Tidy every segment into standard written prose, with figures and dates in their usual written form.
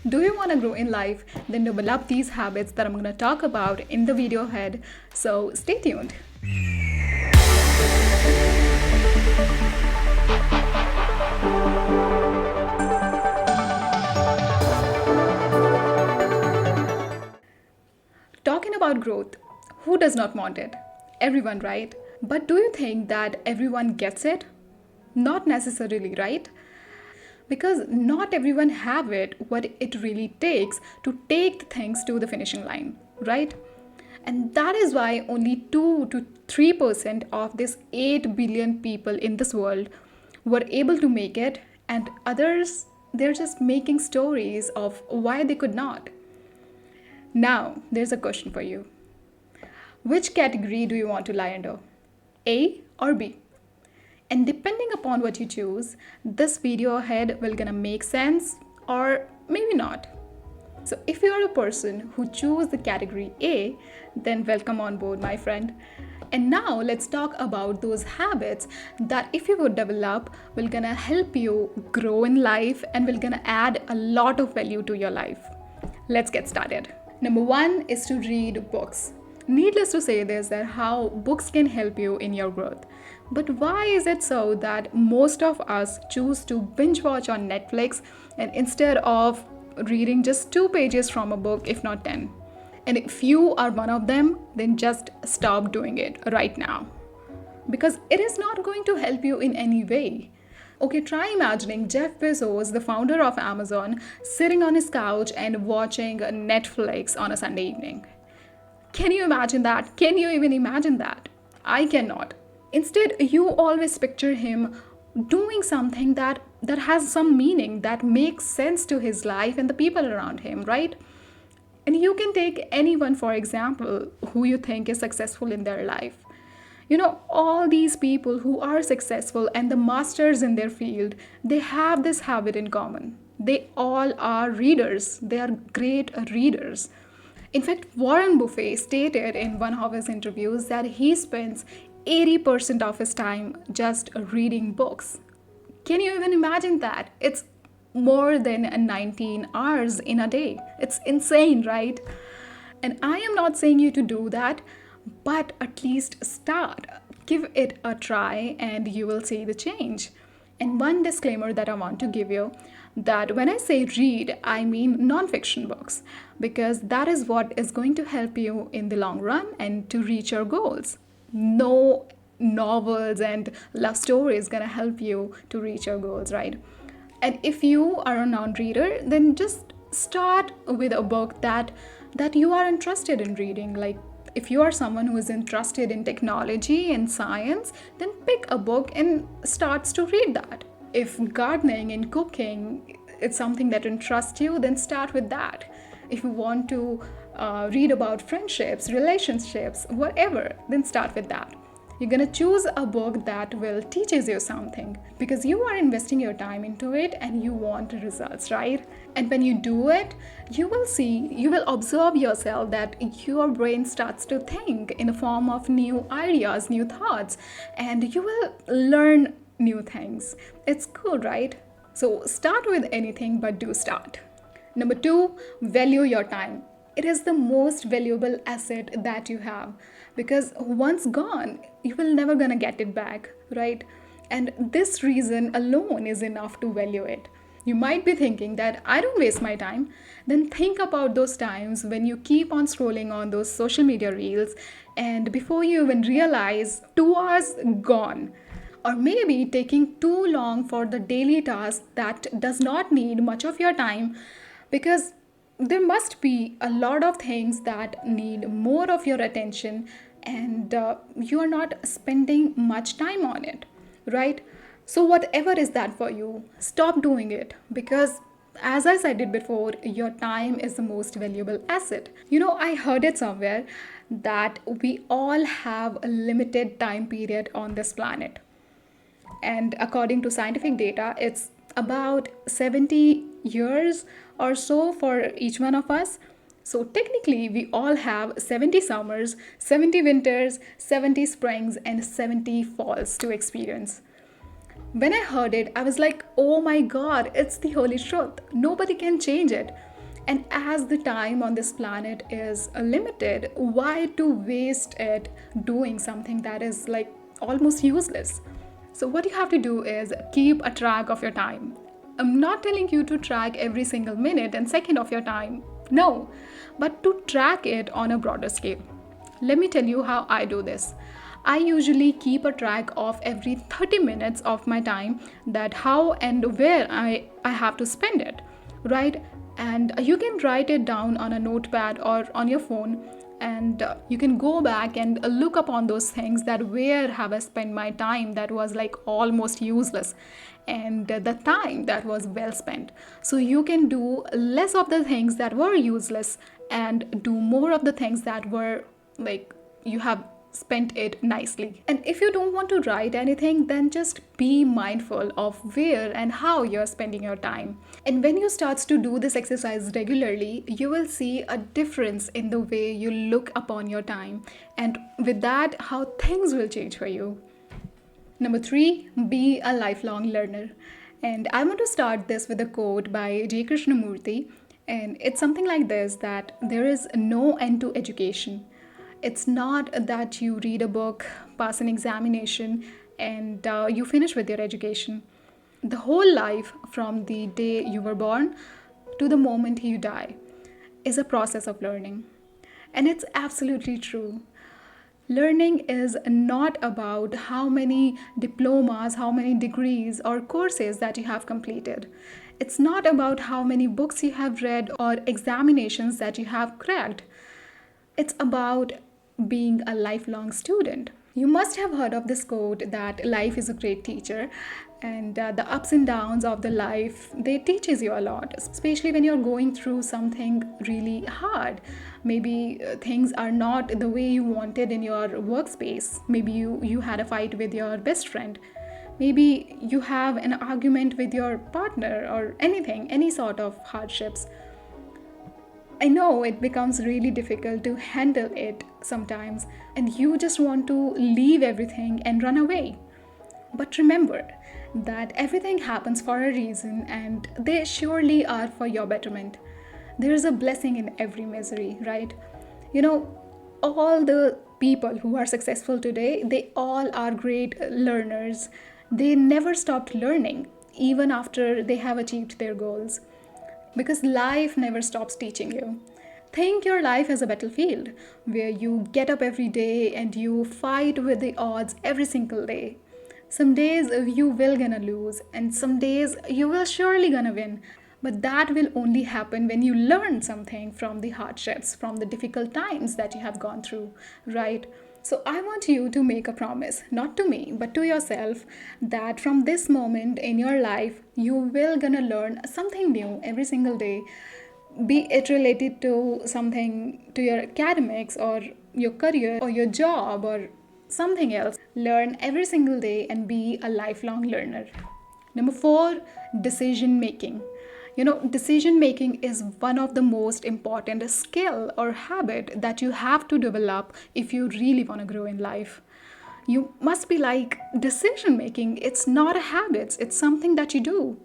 Do you want to grow in life? Then develop these habits that I'm going to talk about in the video ahead. So stay tuned. Talking about growth, who does not want it? Everyone, right? But do you think that everyone gets it? Not necessarily, right? Because not everyone have it what it really takes to take the things to the finishing line, right? And that is why only 2 to 3% of this 8 billion people in this world were able to make it, and others, they're just making stories of why they could not. Now, there's a question for you. Which category do you want to lie under? A or B? And depending upon what you choose, this video ahead will gonna make sense or maybe not. So if you are a person who choose the category A, then welcome on board, my friend. And now let's talk about those habits that if you would develop will gonna help you grow in life and will gonna add a lot of value to your life. Let's get started. Number 1 is to read books. Needless to say this, that how books can help you in your growth. But why is it so that most of us choose to binge watch on Netflix and instead of reading just 2 pages from a book, if not 10? And if you are one of them, then just stop doing it right now. Because it is not going to help you in any way. Okay, try imagining Jeff Bezos, the founder of Amazon, sitting on his couch and watching Netflix on a Sunday evening. Can you imagine that? Can you even imagine that? I cannot. Instead, you always picture him doing something that has some meaning, that makes sense to his life and the people around him, right? And you can take anyone, for example, who you think is successful in their life. You know, all these people who are successful and the masters in their field, they have this habit in common. They all are readers. They are great readers. In fact, Warren Buffett stated in one of his interviews that he spends 80% of his time just reading books. Can you even imagine that? It's more than 19 hours in a day. It's insane, right? And I am not saying you to do that, but at least start. Give it a try and you will see the change. And one disclaimer that I want to give you, that when I say read, I mean non-fiction books, because that is what is going to help you in the long run and to reach your goals. No novels and love stories gonna help you to reach your goals, right? And if you are a non-reader, then just start with a book that you are interested in reading. Like if you are someone who is interested in technology and science, then pick a book and starts to read that. If gardening and cooking is something that interests you, then start with that. If you want to read about friendships, relationships, whatever, then start with that. You're gonna choose a book that will teaches you something because you are investing your time into it and you want results, right? And when you do it, you will observe yourself that your brain starts to think in the form of new ideas, new thoughts, and you will learn new things. It's cool, right? So start with anything, but do start. Number 2, value your time. It is the most valuable asset that you have because once gone, you will never gonna get it back, right? And this reason alone is enough to value it. You might be thinking that I don't waste my time. Then think about those times when you keep on scrolling on those social media reels and before you even realize 2 hours gone. Or maybe taking too long for the daily task that does not need much of your time because there must be a lot of things that need more of your attention and you are not spending much time on it, right? So whatever is that for you, stop doing it because as I said it before, your time is the most valuable asset. You know, I heard it somewhere that we all have a limited time period on this planet. And according to scientific data, it's about 70 years or so for each one of us. So technically, we all have 70 summers, 70 winters, 70 springs, and 70 falls to experience. When I heard it, I was like, oh my god, it's the holy truth. Nobody can change it. And as the time on this planet is limited, why to waste it doing something that is like almost useless? So, what you have to do is keep a track of your time. I'm not telling you to track every single minute and second of your time, no, but to track it on a broader scale. Let me tell you how I do this. I usually keep a track of every 30 minutes of my time, that how and where I have to spend it, right? And you can write it down on a notepad or on your phone, and you can go back and look upon those things, that where have I spent my time that was like almost useless, and the time that was well spent. So you can do less of the things that were useless and do more of the things that were like you have spent it nicely. And if you don't want to write anything, then just be mindful of where and how you're spending your time. And when you start to do this exercise regularly, you will see a difference in the way you look upon your time, and with that, how things will change for you. Number 3, be a lifelong learner. And I want to start this with a quote by J. Krishnamurti, and it's something like this, that there is no end to education. It's not that you read a book, pass an examination, and you finish with your education. The whole life, from the day you were born to the moment you die, is a process of learning. And it's absolutely true. Learning is not about how many diplomas, how many degrees or courses that you have completed. It's not about how many books you have read or examinations that you have cracked. It's about being a lifelong student. You must have heard of this quote that life is a great teacher, and the ups and downs of the life, they teaches you a lot, especially when you're going through something really hard. Maybe things are not the way you wanted in your workspace. Maybe you had a fight with your best friend. Maybe you have an argument with your partner, or anything, any sort of hardships. I know it becomes really difficult to handle it sometimes, and you just want to leave everything and run away. But remember that everything happens for a reason, and they surely are for your betterment. There is a blessing in every misery, right? You know, all the people who are successful today, they all are great learners. They never stopped learning, even after they have achieved their goals. Because life never stops teaching you. Think your life as a battlefield where you get up every day and you fight with the odds every single day. Some days you will gonna lose, and some days you will surely gonna win. But that will only happen when you learn something from the hardships, from the difficult times that you have gone through, right? So I want you to make a promise, not to me, but to yourself, that from this moment in your life, you will gonna learn something new every single day, be it related to something, to your academics or your career or your job or something else. Learn every single day and be a lifelong learner. Number 4, decision making. You know, decision making is one of the most important skill or habit that you have to develop if you really want to grow in life. You must be like, decision making, it's not a habit, it's something that you do.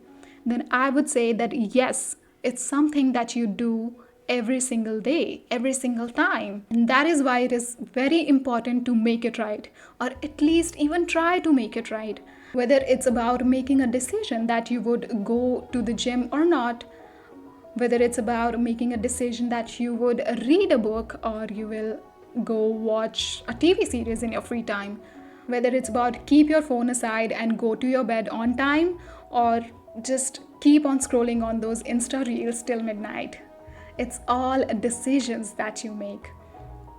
Then I would say that yes, it's something that you do every single day, every single time. And that is why it is very important to make it right, or at least even try to make it right. Whether it's about making a decision that you would go to the gym or not, whether it's about making a decision that you would read a book or you will go watch a TV series in your free time, whether it's about keep your phone aside and go to your bed on time, or just keep on scrolling on those Insta reels till midnight. It's all decisions that you make,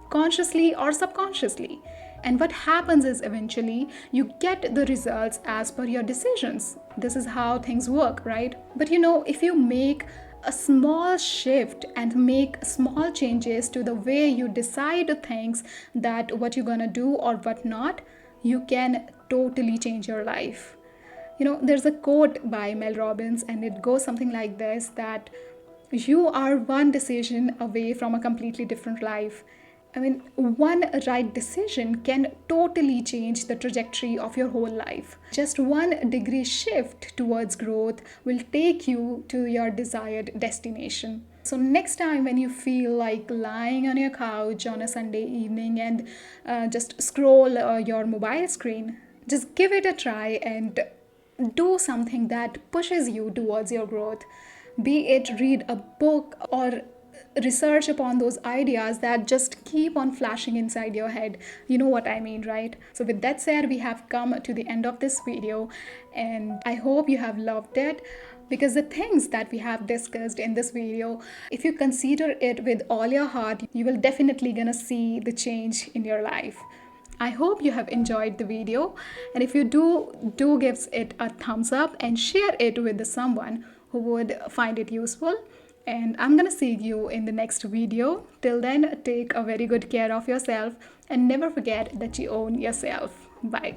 consciously or subconsciously. And what happens is eventually you get the results as per your decisions. This is how things work, right? But you know, if you make a small shift and make small changes to the way you decide things, that what you're gonna do or what not, you can totally change your life. You know, there's a quote by Mel Robbins, and it goes something like this, that you are one decision away from a completely different life. I mean, one right decision can totally change the trajectory of your whole life. Just 1 degree shift towards growth will take you to your desired destination. So, next time when you feel like lying on your couch on a Sunday evening and just scroll your mobile screen, just give it a try and do something that pushes you towards your growth. Be it read a book or research upon those ideas that just keep on flashing inside your head. You know what I mean, right? So, with that said, we have come to the end of this video, and I hope you have loved it, because the things that we have discussed in this video, if you consider it with all your heart, you will definitely gonna see the change in your life. I hope you have enjoyed the video, and if you do gives it a thumbs up and share it with someone who would find it useful. And I'm gonna see you in the next video. Till then, take a very good care of yourself and never forget that you own yourself. Bye.